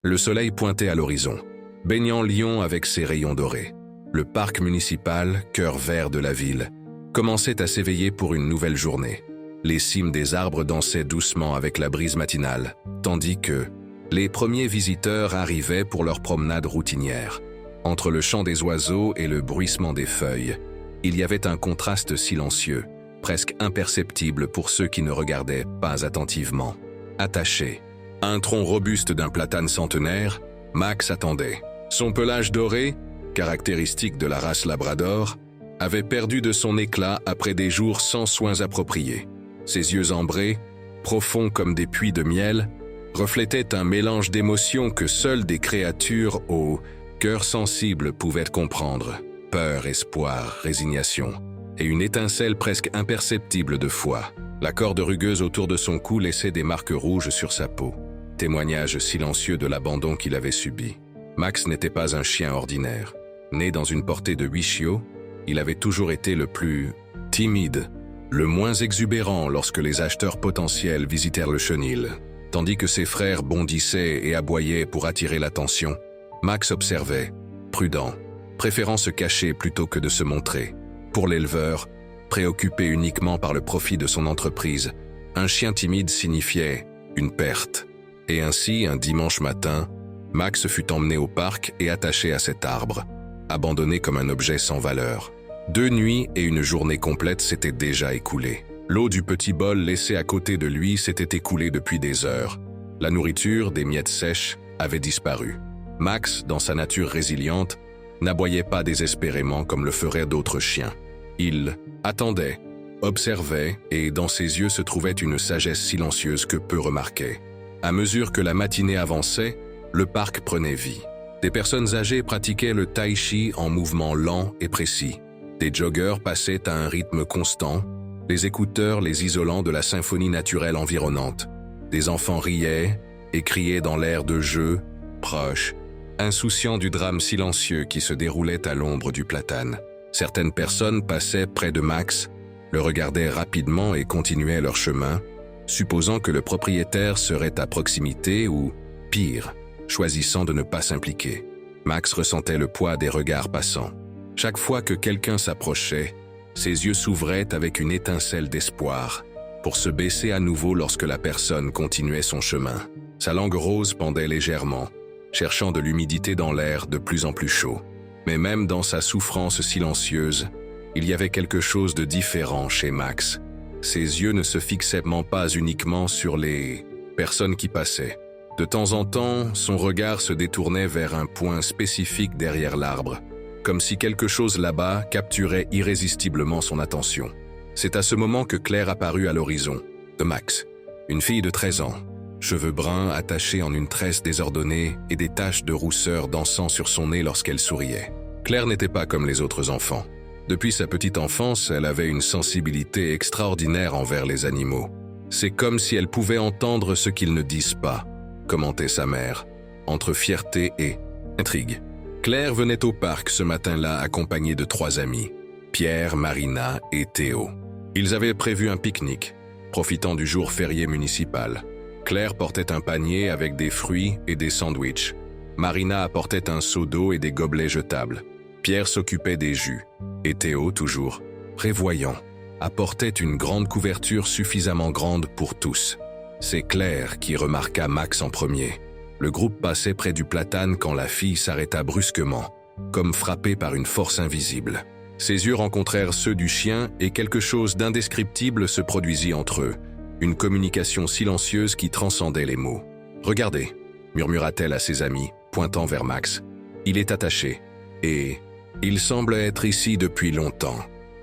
Le soleil pointait à l'horizon, baignant Lyon avec ses rayons dorés. Le parc municipal, cœur vert de la ville, commençait à s'éveiller pour une nouvelle journée. Les cimes des arbres dansaient doucement avec la brise matinale, tandis que les premiers visiteurs arrivaient pour leur promenade routinière. Entre le chant des oiseaux et le bruissement des feuilles, il y avait un contraste silencieux, presque imperceptible pour ceux qui ne regardaient pas attentivement. Attaché à un tronc robuste d'un platane centenaire, Max attendait. Son pelage doré, caractéristique de la race labrador, avait perdu de son éclat après des jours sans soins appropriés. Ses yeux ambrés, profonds comme des puits de miel, reflétaient un mélange d'émotions que seules des créatures au cœur sensible pouvaient comprendre. Peur, espoir, résignation, et une étincelle presque imperceptible de foi. La corde rugueuse autour de son cou laissait des marques rouges sur sa peau, témoignage silencieux de l'abandon qu'il avait subi. Max n'était pas un chien ordinaire. Né dans une portée de 8 chiots, il avait toujours été le plus timide, le moins exubérant lorsque les acheteurs potentiels visitèrent le chenil. Tandis que ses frères bondissaient et aboyaient pour attirer l'attention, Max observait, prudent, préférant se cacher plutôt que de se montrer. Pour l'éleveur, préoccupé uniquement par le profit de son entreprise, un chien timide signifiait une perte. Et ainsi, un dimanche matin, Max fut emmené au parc et attaché à cet arbre, abandonné comme un objet sans valeur. 2 nuits et une journée complète s'étaient déjà écoulées. L'eau du petit bol laissé à côté de lui s'était écoulée depuis des heures. La nourriture, des miettes sèches, avait disparu. Max, dans sa nature résiliente, n'aboyait pas désespérément comme le feraient d'autres chiens. Il attendait, observait, et dans ses yeux se trouvait une sagesse silencieuse que peu remarquaient. À mesure que la matinée avançait, le parc prenait vie. Des personnes âgées pratiquaient le tai chi en mouvements lents et précis. Des joggeurs passaient à un rythme constant, les écouteurs les isolant de la symphonie naturelle environnante. Des enfants riaient et criaient dans l'air de jeu, proches, insouciants du drame silencieux qui se déroulait à l'ombre du platane. Certaines personnes passaient près de Max, le regardaient rapidement et continuaient leur chemin, supposant que le propriétaire serait à proximité ou, pire, choisissant de ne pas s'impliquer. Max ressentait le poids des regards passants. Chaque fois que quelqu'un s'approchait, ses yeux s'ouvraient avec une étincelle d'espoir, pour se baisser à nouveau lorsque la personne continuait son chemin. Sa langue rose pendait légèrement, cherchant de l'humidité dans l'air de plus en plus chaud. Mais même dans sa souffrance silencieuse, il y avait quelque chose de différent chez Max. Ses yeux ne se fixaient pas uniquement sur les personnes qui passaient. De temps en temps, son regard se détournait vers un point spécifique derrière l'arbre, comme si quelque chose là-bas capturait irrésistiblement son attention. C'est à ce moment que Claire apparut à l'horizon, de Max, une fille de 13 ans, cheveux bruns attachés en une tresse désordonnée et des taches de rousseur dansant sur son nez lorsqu'elle souriait. Claire n'était pas comme les autres enfants. Depuis sa petite enfance, elle avait une sensibilité extraordinaire envers les animaux. C'est comme si elle pouvait entendre ce qu'ils ne disent pas, commentait sa mère, entre fierté et intrigue. Claire venait au parc ce matin-là accompagnée de 3 amis, Pierre, Marina et Théo. Ils avaient prévu un pique-nique, profitant du jour férié municipal. Claire portait un panier avec des fruits et des sandwichs. Marina apportait un seau d'eau et des gobelets jetables. Pierre s'occupait des jus. Et Théo, toujours prévoyant, apportait une grande couverture suffisamment grande pour tous. C'est Claire qui remarqua Max en premier. Le groupe passait près du platane quand la fille s'arrêta brusquement, comme frappée par une force invisible. Ses yeux rencontrèrent ceux du chien et quelque chose d'indescriptible se produisit entre eux, une communication silencieuse qui transcendait les mots. « Regardez », murmura-t-elle à ses amis, pointant vers Max. « Il est attaché. Et il semble être ici depuis longtemps. »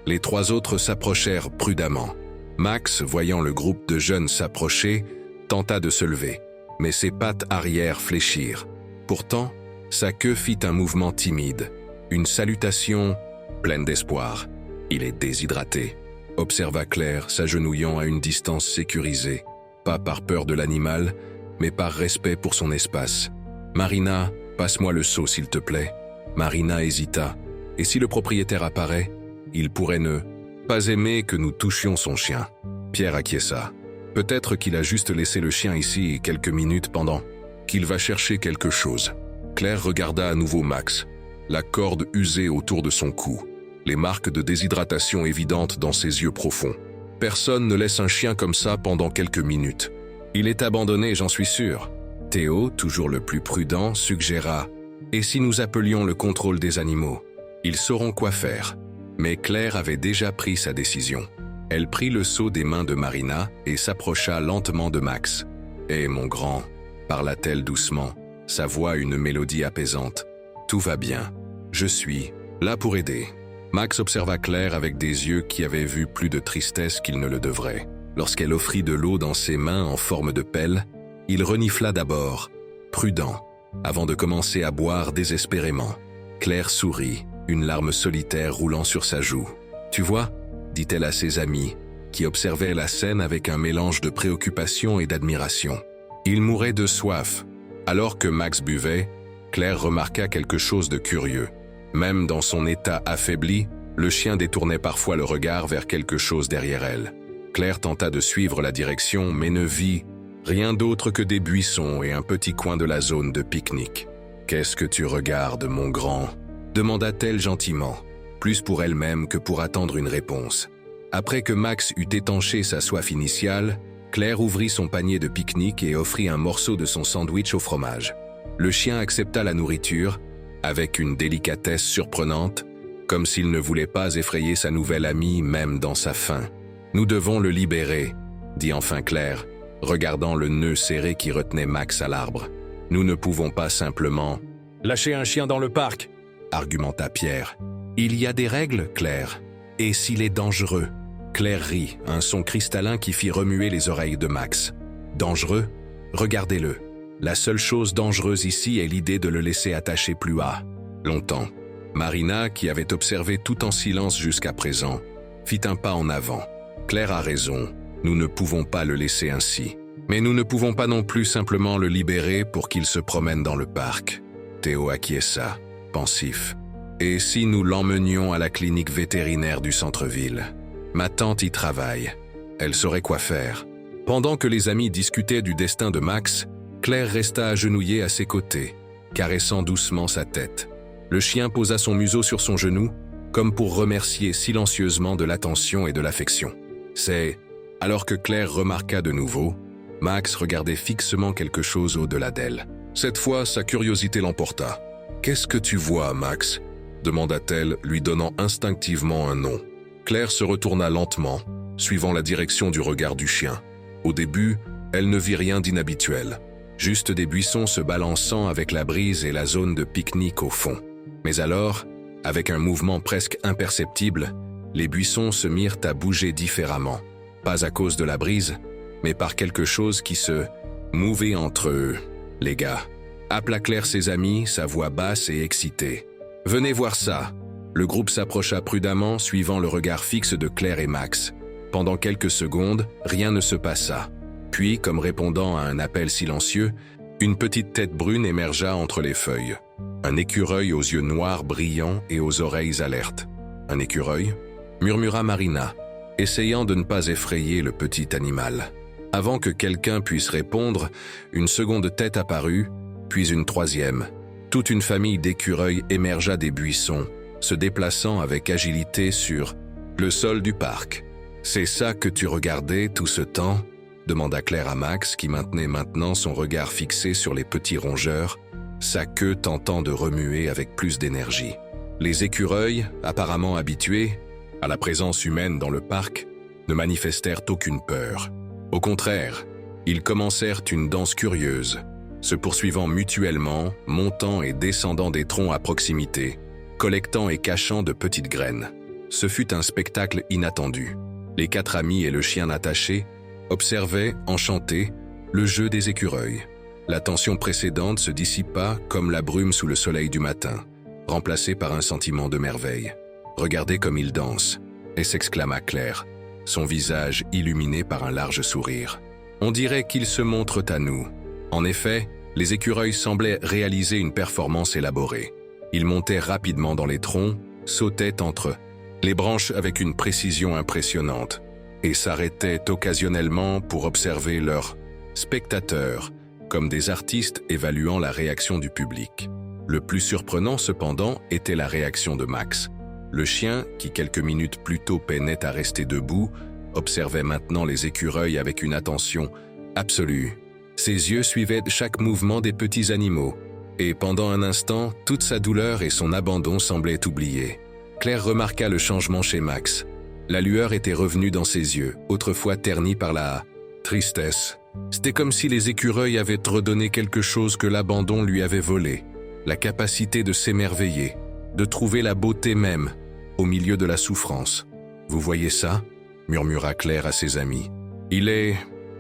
Les 3 autres s'approchèrent prudemment. Max, voyant le groupe de jeunes s'approcher, tenta de se lever, mais ses pattes arrière fléchirent. Pourtant, sa queue fit un mouvement timide, une salutation pleine d'espoir. « Il est déshydraté », observa Claire, s'agenouillant à une distance sécurisée, pas par peur de l'animal, mais par respect pour son espace. « Marina, passe-moi le seau s'il te plaît. » Marina hésita. « Et si le propriétaire apparaît, il pourrait ne pas aimer que nous touchions son chien. » Pierre acquiesça. « Peut-être qu'il a juste laissé le chien ici quelques minutes pendant. » qu'il va chercher quelque chose. Claire regarda à nouveau Max, la corde usée autour de son cou, les marques de déshydratation évidentes dans ses yeux profonds. Personne ne laisse un chien comme ça pendant quelques minutes. Il est abandonné, j'en suis sûr. Théo, toujours le plus prudent, suggéra « Et si nous appelions le contrôle des animaux? Ils sauront quoi faire. » Mais Claire avait déjà pris sa décision. Elle prit le seau des mains de Marina et s'approcha lentement de Max. « Eh, mon grand » parla-t-elle doucement, sa voix une mélodie apaisante. « Tout va bien. Je suis là pour aider. » Max observa Claire avec des yeux qui avaient vu plus de tristesse qu'il ne le devrait. Lorsqu'elle offrit de l'eau dans ses mains en forme de pelle, il renifla d'abord, prudent, avant de commencer à boire désespérément. Claire sourit, une larme solitaire roulant sur sa joue. « Tu vois ?» dit-elle à ses amis, qui observaient la scène avec un mélange de préoccupation et d'admiration. Il mourait de soif. Alors que Max buvait, Claire remarqua quelque chose de curieux. Même dans son état affaibli, le chien détournait parfois le regard vers quelque chose derrière elle. Claire tenta de suivre la direction, mais ne vit rien d'autre que des buissons et un petit coin de la zone de pique-nique. « Qu'est-ce que tu regardes, mon grand ?» demanda-t-elle gentiment, plus pour elle-même que pour attendre une réponse. Après que Max eut étanché sa soif initiale, Claire ouvrit son panier de pique-nique et offrit un morceau de son sandwich au fromage. Le chien accepta la nourriture, avec une délicatesse surprenante, comme s'il ne voulait pas effrayer sa nouvelle amie même dans sa faim. « Nous devons le libérer », dit enfin Claire, regardant le nœud serré qui retenait Max à l'arbre. « Nous ne pouvons pas simplement… »« Lâcher un chien dans le parc !» argumenta Pierre. « Il y a des règles, Claire. Et s'il est dangereux ?» Claire rit, un son cristallin qui fit remuer les oreilles de Max. « Dangereux ? Regardez-le. La seule chose dangereuse ici est l'idée de le laisser attaché plus bas. » Longtemps. Marina, qui avait observé tout en silence jusqu'à présent, fit un pas en avant. « Claire a raison, nous ne pouvons pas le laisser ainsi. Mais nous ne pouvons pas non plus simplement le libérer pour qu'il se promène dans le parc. » Théo acquiesça, pensif. « Et si nous l'emmenions à la clinique vétérinaire du centre-ville? Ma tante y travaille. Elle saurait quoi faire. » Pendant que les amis discutaient du destin de Max, Claire resta agenouillée à ses côtés, caressant doucement sa tête. Le chien posa son museau sur son genou, comme pour remercier silencieusement de l'attention et de l'affection. C'est alors que Claire remarqua de nouveau, Max regardait fixement quelque chose au-delà d'elle. Cette fois, sa curiosité l'emporta. « Qu'est-ce que tu vois, Max ?» demanda-t-elle, lui donnant instinctivement un nom. Claire se retourna lentement, suivant la direction du regard du chien. Au début, elle ne vit rien d'inhabituel. Juste des buissons se balançant avec la brise et la zone de pique-nique au fond. Mais alors, avec un mouvement presque imperceptible, les buissons se mirent à bouger différemment. Pas à cause de la brise, mais par quelque chose qui se mouvait entre eux. « Les gars », appela Claire ses amis, sa voix basse et excitée. « Venez voir ça !» Le groupe s'approcha prudemment, suivant le regard fixe de Claire et Max. Pendant quelques secondes, rien ne se passa. Puis, comme répondant à un appel silencieux, une petite tête brune émergea entre les feuilles. Un écureuil aux yeux noirs brillants et aux oreilles alertes. « Un écureuil ?» murmura Marina, essayant de ne pas effrayer le petit animal. Avant que quelqu'un puisse répondre, une seconde tête apparut, puis une troisième. Toute une famille d'écureuils émergea des buissons, se déplaçant avec agilité sur le sol du parc. « C'est ça que tu regardais tout ce temps ?» demanda Claire à Max, qui maintenait maintenant son regard fixé sur les petits rongeurs, sa queue tentant de remuer avec plus d'énergie. Les écureuils, apparemment habitués à la présence humaine dans le parc, ne manifestèrent aucune peur. Au contraire, ils commencèrent une danse curieuse, se poursuivant mutuellement, montant et descendant des troncs à proximité, collectant et cachant de petites graines. Ce fut un spectacle inattendu. Les 4 amis et le chien attaché observaient, enchantés, le jeu des écureuils. La tension précédente se dissipa comme la brume sous le soleil du matin, remplacée par un sentiment de merveille. « Regardez comme ils dansent !» et s'exclama Claire, son visage illuminé par un large sourire. « On dirait qu'ils se montrent à nous. » En effet, les écureuils semblaient réaliser une performance élaborée. Ils montaient rapidement dans les troncs, sautaient entre les branches avec une précision impressionnante, et s'arrêtaient occasionnellement pour observer leurs spectateurs, comme des artistes évaluant la réaction du public. Le plus surprenant cependant était la réaction de Max. Le chien, qui quelques minutes plus tôt peinait à rester debout, observait maintenant les écureuils avec une attention absolue. Ses yeux suivaient chaque mouvement des petits animaux, et pendant un instant, toute sa douleur et son abandon semblaient oubliés. Claire remarqua le changement chez Max. La lueur était revenue dans ses yeux, autrefois ternis par la tristesse. C'était comme si les écureuils avaient redonné quelque chose que l'abandon lui avait volé, la capacité de s'émerveiller, de trouver la beauté même, au milieu de la souffrance. « Vous voyez ça ?» murmura Claire à ses amis. « Il est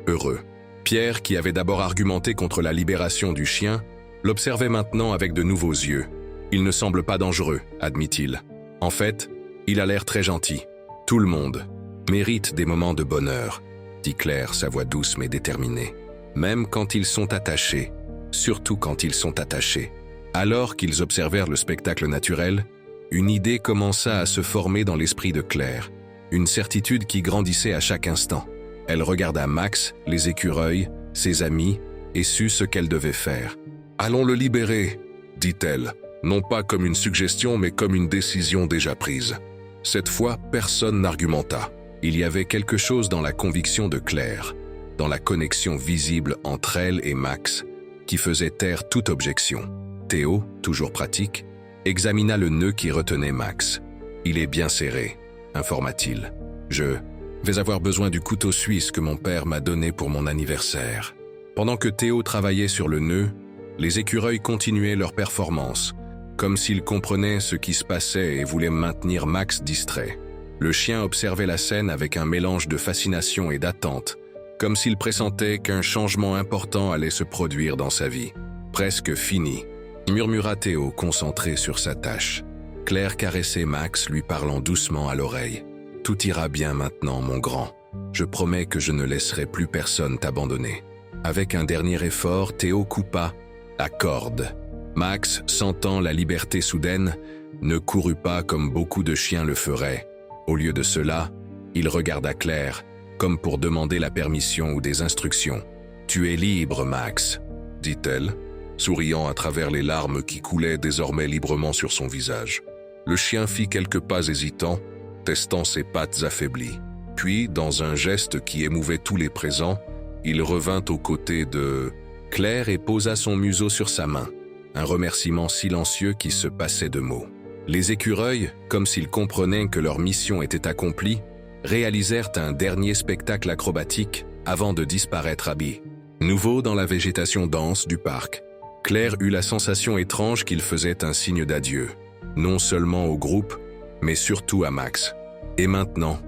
heureux. » Pierre, qui avait d'abord argumenté contre la libération du chien, l'observait maintenant avec de nouveaux yeux. « Il ne semble pas dangereux, admit-il. En fait, il a l'air très gentil. Tout le monde mérite des moments de bonheur, » dit Claire, sa voix douce mais déterminée. « Même quand ils sont attachés, surtout quand ils sont attachés. » Alors qu'ils observèrent le spectacle naturel, une idée commença à se former dans l'esprit de Claire, une certitude qui grandissait à chaque instant. Elle regarda Max, les écureuils, ses amis, et sut ce qu'elle devait faire. « Allons le libérer, » dit-elle, non pas comme une suggestion mais comme une décision déjà prise. Cette fois, personne n'argumenta. Il y avait quelque chose dans la conviction de Claire, dans la connexion visible entre elle et Max, qui faisait taire toute objection. Théo, toujours pratique, examina le nœud qui retenait Max. « Il est bien serré, » informa-t-il. « Je vais avoir besoin du couteau suisse que mon père m'a donné pour mon anniversaire. » Pendant que Théo travaillait sur le nœud, les écureuils continuaient leur performance, comme s'ils comprenaient ce qui se passait et voulaient maintenir Max distrait. Le chien observait la scène avec un mélange de fascination et d'attente, comme s'il pressentait qu'un changement important allait se produire dans sa vie. « Presque fini », murmura Théo, concentré sur sa tâche. Claire caressait Max, lui parlant doucement à l'oreille. « Tout ira bien maintenant, mon grand. Je promets que je ne laisserai plus personne t'abandonner. » Avec un dernier effort, Théo coupa la corde. Max, sentant la liberté soudaine, ne courut pas comme beaucoup de chiens le feraient. Au lieu de cela, il regarda Claire, comme pour demander la permission ou des instructions. « Tu es libre, Max, » dit-elle, souriant à travers les larmes qui coulaient désormais librement sur son visage. Le chien fit quelques pas hésitants, testant ses pattes affaiblies. Puis, dans un geste qui émouvait tous les présents, il revint aux côtés de Claire et posa son museau sur sa main, un remerciement silencieux qui se passait de mots. Les écureuils, comme s'ils comprenaient que leur mission était accomplie, réalisèrent un dernier spectacle acrobatique avant de disparaître habillés. Nouveau dans la végétation dense du parc, Claire eut la sensation étrange qu'il faisait un signe d'adieu, non seulement au groupe, mais surtout à Max. « Et maintenant ?»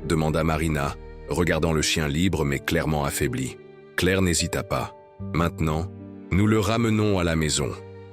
demanda Marina, regardant le chien libre mais clairement affaibli. Claire n'hésita pas. « Maintenant, nous le ramenons à la maison, »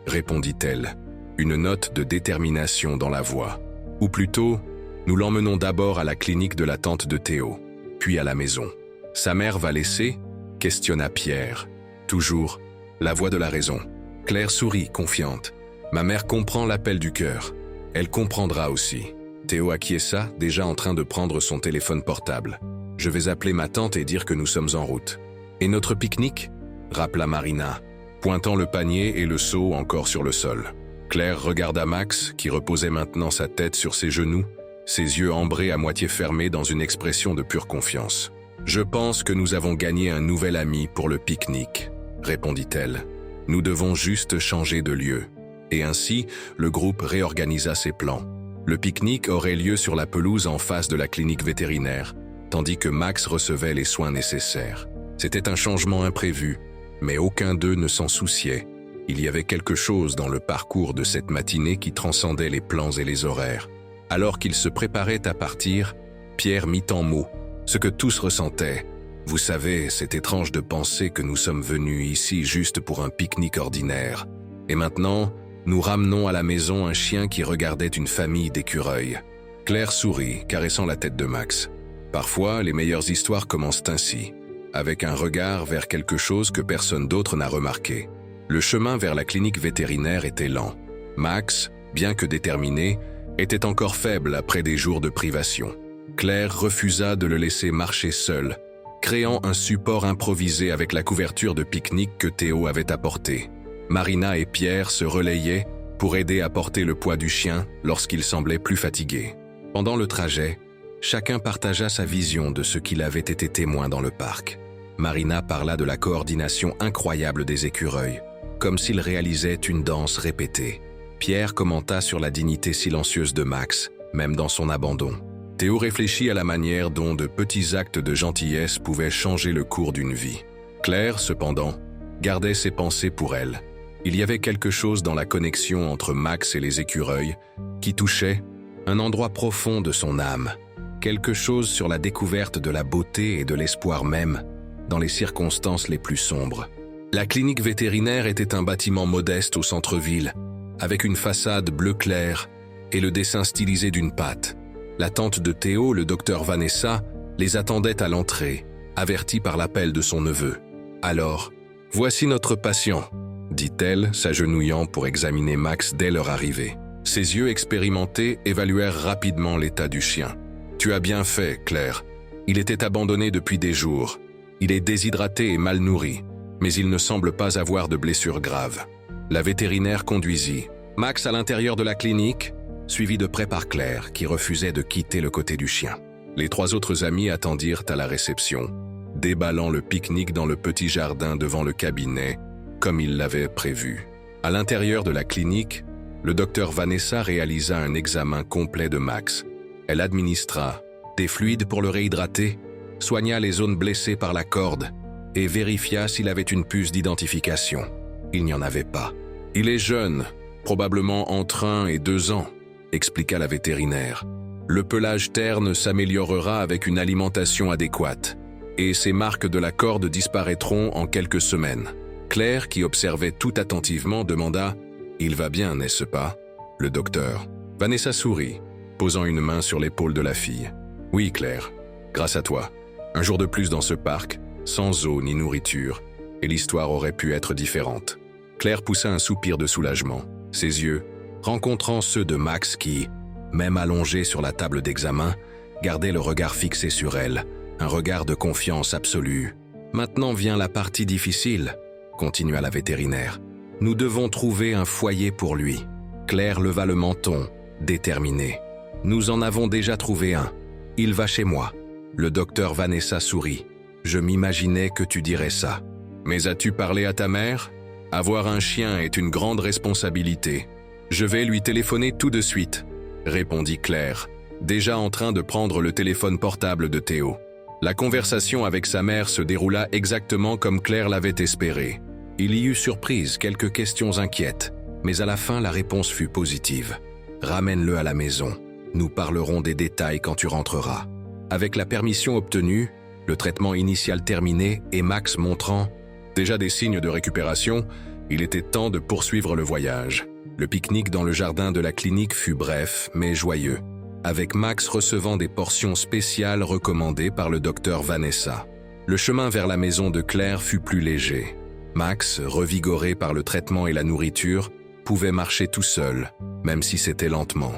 répondit-elle, une note de détermination dans la voix. Ou plutôt, nous l'emmenons d'abord à la clinique de la tante de Théo, puis à la maison. « Sa mère va laisser ?» questionna Pierre. Toujours, la voix de la raison. Claire sourit, confiante. « Ma mère comprend l'appel du cœur. Elle comprendra aussi. » Théo acquiesça, déjà en train de prendre son téléphone portable. « Je vais appeler ma tante et dire que nous sommes en route. »« Et notre pique-nique » rappela Marina, pointant le panier et le seau encore sur le sol. Claire regarda Max, qui reposait maintenant sa tête sur ses genoux, ses yeux ambrés à moitié fermés dans une expression de pure confiance. « Je pense que nous avons gagné un nouvel ami pour le pique-nique, » répondit-elle. « Nous devons juste changer de lieu. » Et ainsi, le groupe réorganisa ses plans. Le pique-nique aurait lieu sur la pelouse en face de la clinique vétérinaire, tandis que Max recevait les soins nécessaires. C'était un changement imprévu, mais aucun d'eux ne s'en souciait. Il y avait quelque chose dans le parcours de cette matinée qui transcendait les plans et les horaires. Alors qu'ils se préparaient à partir, Pierre mit en mots ce que tous ressentaient. « Vous savez, c'est étrange de penser que nous sommes venus ici juste pour un pique-nique ordinaire. Et maintenant, nous ramenons à la maison un chien qui regardait une famille d'écureuils. » Claire sourit, caressant la tête de Max. Parfois, les meilleures histoires commencent ainsi, avec un regard vers quelque chose que personne d'autre n'a remarqué. Le chemin vers la clinique vétérinaire était lent. Max, bien que déterminé, était encore faible après des jours de privation. Claire refusa de le laisser marcher seul créant un support improvisé avec la couverture de pique-nique que Théo avait apportée. Marina et Pierre se relayaient pour aider à porter le poids du chien lorsqu'il semblait plus fatigué. Pendant le trajet, chacun partagea sa vision de ce qu'il avait été témoin dans le parc. Marina parla de la coordination incroyable des écureuils, comme s'ils réalisaient une danse répétée. Pierre commenta sur la dignité silencieuse de Max, même dans son abandon. Théo réfléchit à la manière dont de petits actes de gentillesse pouvaient changer le cours d'une vie. Claire, cependant, gardait ses pensées pour elle. Il y avait quelque chose dans la connexion entre Max et les écureuils qui touchait un endroit profond de son âme. Quelque chose sur la découverte de la beauté et de l'espoir même dans les circonstances les plus sombres. La clinique vétérinaire était un bâtiment modeste au centre-ville, avec une façade bleu clair et le dessin stylisé d'une patte. La tante de Théo, le docteur Vanessa, les attendait à l'entrée, avertie par l'appel de son neveu. « Alors, voici notre patient », dit-elle, s'agenouillant pour examiner Max dès leur arrivée. Ses yeux expérimentés évaluèrent rapidement l'état du chien. « Tu as bien fait, Claire. Il était abandonné depuis des jours. Il est déshydraté et mal nourri, mais il ne semble pas avoir de blessures graves. » La vétérinaire conduisit Max à l'intérieur de la clinique, suivi de près par Claire, qui refusait de quitter le côté du chien. Les 3 autres amis attendirent à la réception, déballant le pique-nique dans le petit jardin devant le cabinet, comme ils l'avaient prévu. À l'intérieur de la clinique, le docteur Vanessa réalisa un examen complet de Max. Elle administra des fluides pour le réhydrater, soigna les zones blessées par la corde et vérifia s'il avait une puce d'identification. Il n'y en avait pas. « Il est jeune, probablement entre 1 et 2 ans, expliqua la vétérinaire. Le pelage terne s'améliorera avec une alimentation adéquate, et ces marques de la corde disparaîtront en quelques semaines. Claire, qui observait tout attentivement, demanda « Il va bien, n'est-ce pas ?» Le docteur. Vanessa sourit, posant une main sur l'épaule de la fille. « Oui, Claire, grâce à toi. Un jour de plus dans ce parc, sans eau ni nourriture, et l'histoire aurait pu être différente. » Claire poussa un soupir de soulagement. Ses yeux, rencontrant ceux de Max qui, même allongé sur la table d'examen, gardait le regard fixé sur elle, un regard de confiance absolue. « Maintenant vient la partie difficile, » continua la vétérinaire. « Nous devons trouver un foyer pour lui. » Claire leva le menton, déterminée. « Nous en avons déjà trouvé un. Il va chez moi. » Le docteur Vanessa sourit. « Je m'imaginais que tu dirais ça. »« Mais as-tu parlé à ta mère ? Avoir un chien est une grande responsabilité. Je vais lui téléphoner tout de suite, » répondit Claire, déjà en train de prendre le téléphone portable de Théo. La conversation avec sa mère se déroula exactement comme Claire l'avait espéré. Il y eut surprise, quelques questions inquiètes, mais à la fin la réponse fut positive. « Ramène-le à la maison. Nous parlerons des détails quand tu rentreras. » Avec la permission obtenue, le traitement initial terminé et Max montrant déjà des signes de récupération, il était temps de poursuivre le voyage. Le pique-nique dans le jardin de la clinique fut bref, mais joyeux, avec Max recevant des portions spéciales recommandées par le docteur Vanessa. Le chemin vers la maison de Claire fut plus léger. Max, revigoré par le traitement et la nourriture, pouvait marcher tout seul, même si c'était lentement.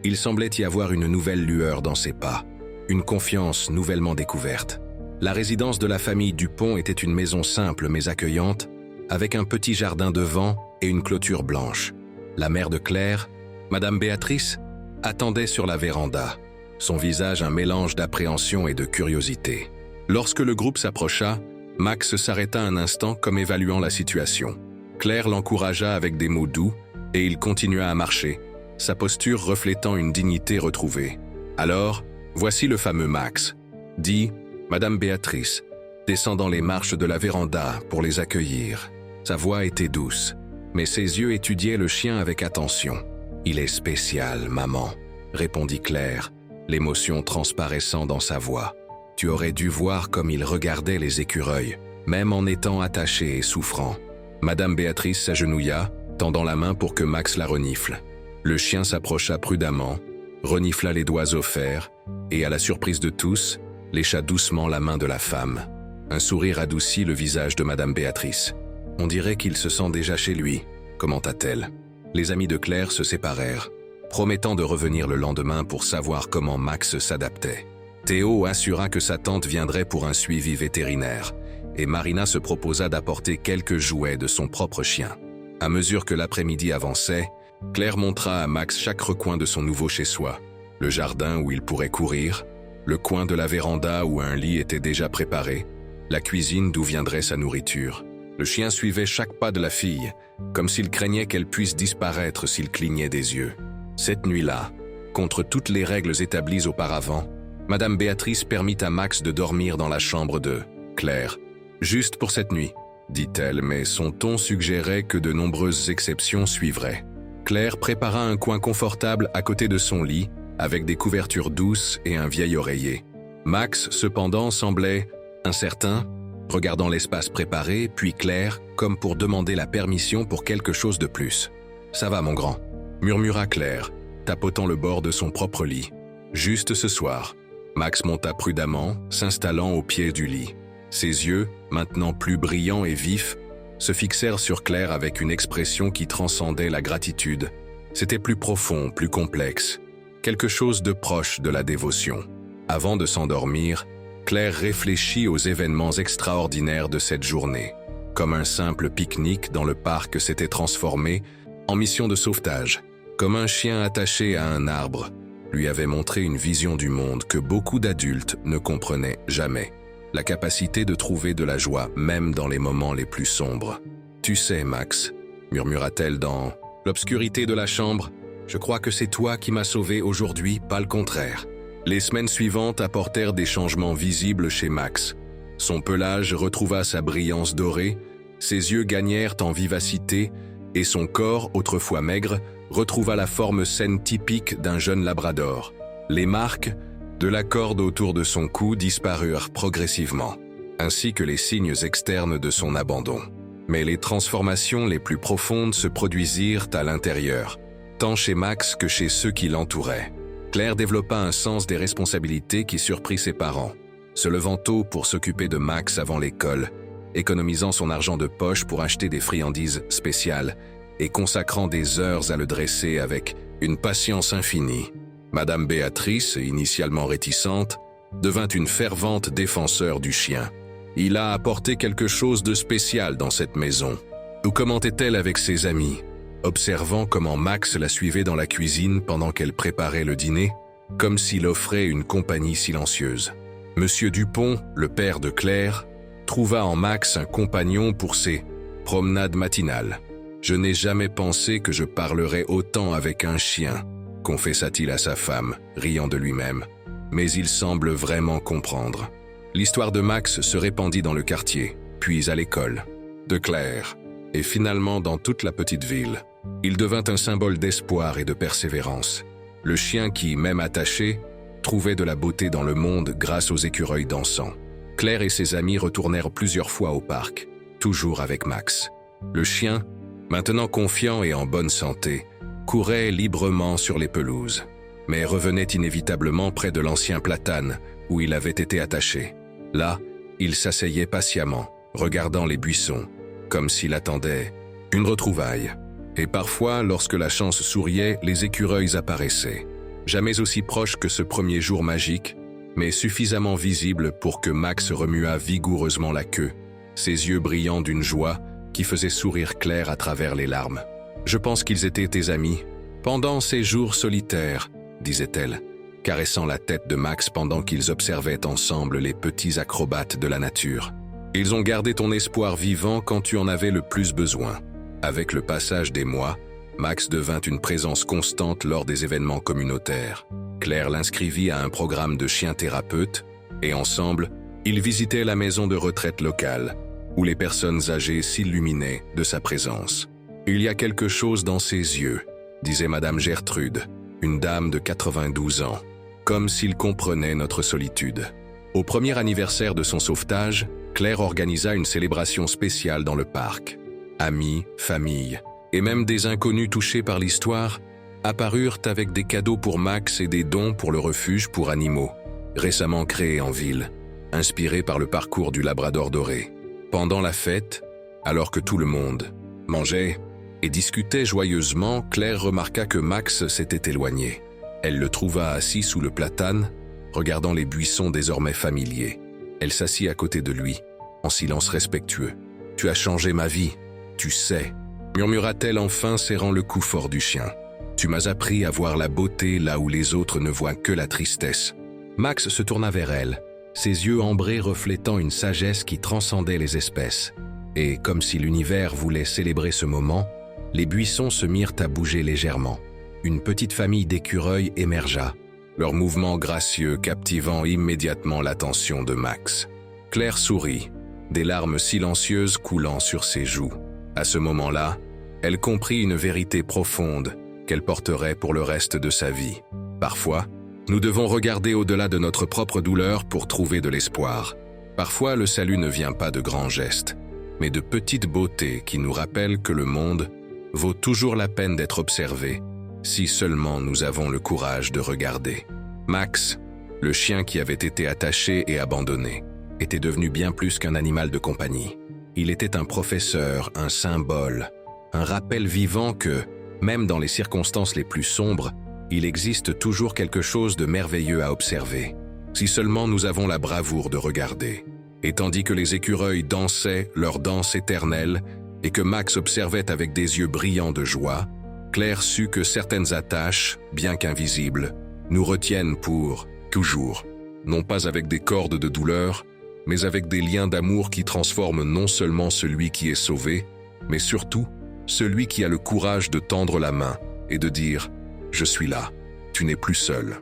Il semblait y avoir une nouvelle lueur dans ses pas, une confiance nouvellement découverte. La résidence de la famille Dupont était une maison simple mais accueillante, avec un petit jardin devant et une clôture blanche. La mère de Claire, Madame Béatrice, attendait sur la véranda, son visage un mélange d'appréhension et de curiosité. Lorsque le groupe s'approcha, Max s'arrêta un instant comme évaluant la situation. Claire l'encouragea avec des mots doux et il continua à marcher, sa posture reflétant une dignité retrouvée. Alors, voici le fameux Max, dit Madame Béatrice, descendant les marches de la véranda pour les accueillir. Sa voix était douce, mais ses yeux étudiaient le chien avec attention. « Il est spécial, maman », répondit Claire, l'émotion transparaissant dans sa voix. « Tu aurais dû voir comme il regardait les écureuils, même en étant attaché et souffrant. » Madame Béatrice s'agenouilla, tendant la main pour que Max la renifle. Le chien s'approcha prudemment, renifla les doigts offerts, et à la surprise de tous, lécha doucement la main de la femme. Un sourire adoucit le visage de Madame Béatrice. « On dirait qu'il se sent déjà chez lui », commenta-t-elle. Les amis de Claire se séparèrent, promettant de revenir le lendemain pour savoir comment Max s'adaptait. Théo assura que sa tante viendrait pour un suivi vétérinaire, et Marina se proposa d'apporter quelques jouets de son propre chien. À mesure que l'après-midi avançait, Claire montra à Max chaque recoin de son nouveau chez-soi. Le jardin où il pourrait courir, le coin de la véranda où un lit était déjà préparé, la cuisine d'où viendrait sa nourriture. Le chien suivait chaque pas de la fille, comme s'il craignait qu'elle puisse disparaître s'il clignait des yeux. Cette nuit-là, contre toutes les règles établies auparavant, Madame Béatrice permit à Max de dormir dans la chambre de Claire. « Juste pour cette nuit », dit-elle, mais son ton suggérait que de nombreuses exceptions suivraient. Claire prépara un coin confortable à côté de son lit, avec des couvertures douces et un vieil oreiller. Max, cependant, semblait incertain, regardant l'espace préparé, puis Claire, comme pour demander la permission pour quelque chose de plus. « Ça va, mon grand », murmura Claire, tapotant le bord de son propre lit. « Juste ce soir. » Max monta prudemment, s'installant au pied du lit. Ses yeux, maintenant plus brillants et vifs, se fixèrent sur Claire avec une expression qui transcendait la gratitude. C'était plus profond, plus complexe, quelque chose de proche de la dévotion. Avant de s'endormir, Claire réfléchit aux événements extraordinaires de cette journée. Comme un simple pique-nique dans le parc s'était transformé en mission de sauvetage. Comme un chien attaché à un arbre lui avait montré une vision du monde que beaucoup d'adultes ne comprenaient jamais. La capacité de trouver de la joie même dans les moments les plus sombres. « Tu sais, Max, » murmura-t-elle dans l'obscurité de la chambre, « je crois que c'est toi qui m'as sauvé aujourd'hui, pas le contraire. » Les semaines suivantes apportèrent des changements visibles chez Max. Son pelage retrouva sa brillance dorée, ses yeux gagnèrent en vivacité et son corps, autrefois maigre, retrouva la forme saine typique d'un jeune labrador. Les marques de la corde autour de son cou disparurent progressivement, ainsi que les signes externes de son abandon. Mais les transformations les plus profondes se produisirent à l'intérieur, tant chez Max que chez ceux qui l'entouraient. Claire développa un sens des responsabilités qui surprit ses parents, se levant tôt pour s'occuper de Max avant l'école, économisant son argent de poche pour acheter des friandises spéciales et consacrant des heures à le dresser avec une patience infinie. Madame Béatrice, initialement réticente, devint une fervente défenseur du chien. Il a apporté quelque chose de spécial dans cette maison. Ou commentait-elle avec ses amis, observant comment Max la suivait dans la cuisine pendant qu'elle préparait le dîner, comme s'il offrait une compagnie silencieuse. Monsieur Dupont, le père de Claire, trouva en Max un compagnon pour ses promenades matinales. « Je n'ai jamais pensé que je parlerais autant avec un chien », confessa-t-il à sa femme, riant de lui-même. Mais il semble vraiment comprendre. L'histoire de Max se répandit dans le quartier, puis à l'école, de Claire, et finalement dans toute la petite ville. Il devint un symbole d'espoir et de persévérance. Le chien qui, même attaché, trouvait de la beauté dans le monde grâce aux écureuils dansants. Claire et ses amis retournèrent plusieurs fois au parc, toujours avec Max. Le chien, maintenant confiant et en bonne santé, courait librement sur les pelouses, mais revenait inévitablement près de l'ancien platane où il avait été attaché. Là, il s'asseyait patiemment, regardant les buissons, comme s'il attendait une retrouvaille. Et parfois, lorsque la chance souriait, les écureuils apparaissaient. Jamais aussi proches que ce premier jour magique, mais suffisamment visibles pour que Max remuât vigoureusement la queue, ses yeux brillants d'une joie qui faisait sourire Claire à travers les larmes. « Je pense qu'ils étaient tes amis, pendant ces jours solitaires, » disait-elle, caressant la tête de Max pendant qu'ils observaient ensemble les petits acrobates de la nature. « Ils ont gardé ton espoir vivant quand tu en avais le plus besoin. » Avec le passage des mois, Max devint une présence constante lors des événements communautaires. Claire l'inscrivit à un programme de chien thérapeute et ensemble, ils visitaient la maison de retraite locale, où les personnes âgées s'illuminaient de sa présence. « Il y a quelque chose dans ses yeux », disait Madame Gertrude, une dame de 92 ans, comme s'il comprenait notre solitude. Au premier anniversaire de son sauvetage, Claire organisa une célébration spéciale dans le parc. Amis, famille, et même des inconnus touchés par l'histoire, apparurent avec des cadeaux pour Max et des dons pour le refuge pour animaux, récemment créé en ville, inspiré par le parcours du Labrador doré. Pendant la fête, alors que tout le monde mangeait et discutait joyeusement, Claire remarqua que Max s'était éloigné. Elle le trouva assis sous le platane, regardant les buissons désormais familiers. Elle s'assit à côté de lui, en silence respectueux. « Tu as changé ma vie, tu sais », murmura-t-elle enfin, serrant le cou fort du chien. « Tu m'as appris à voir la beauté là où les autres ne voient que la tristesse. » Max se tourna vers elle, ses yeux ambrés reflétant une sagesse qui transcendait les espèces. Et, comme si l'univers voulait célébrer ce moment, les buissons se mirent à bouger légèrement. Une petite famille d'écureuils émergea, leur mouvement gracieux captivant immédiatement l'attention de Max. Claire sourit, des larmes silencieuses coulant sur ses joues. À ce moment-là, elle comprit une vérité profonde qu'elle porterait pour le reste de sa vie. Parfois, nous devons regarder au-delà de notre propre douleur pour trouver de l'espoir. Parfois, le salut ne vient pas de grands gestes, mais de petites beautés qui nous rappellent que le monde vaut toujours la peine d'être observé, si seulement nous avons le courage de regarder. Max, le chien qui avait été attaché et abandonné, était devenu bien plus qu'un animal de compagnie. Il était un professeur, un symbole, un rappel vivant que, même dans les circonstances les plus sombres, il existe toujours quelque chose de merveilleux à observer, si seulement nous avons la bravoure de regarder. Et tandis que les écureuils dansaient leur danse éternelle et que Max observait avec des yeux brillants de joie, Claire sut que certaines attaches, bien qu'invisibles, nous retiennent pour toujours, non pas avec des cordes de douleur, mais avec des liens d'amour qui transforment non seulement celui qui est sauvé, mais surtout celui qui a le courage de tendre la main et de dire « Je suis là, tu n'es plus seul ».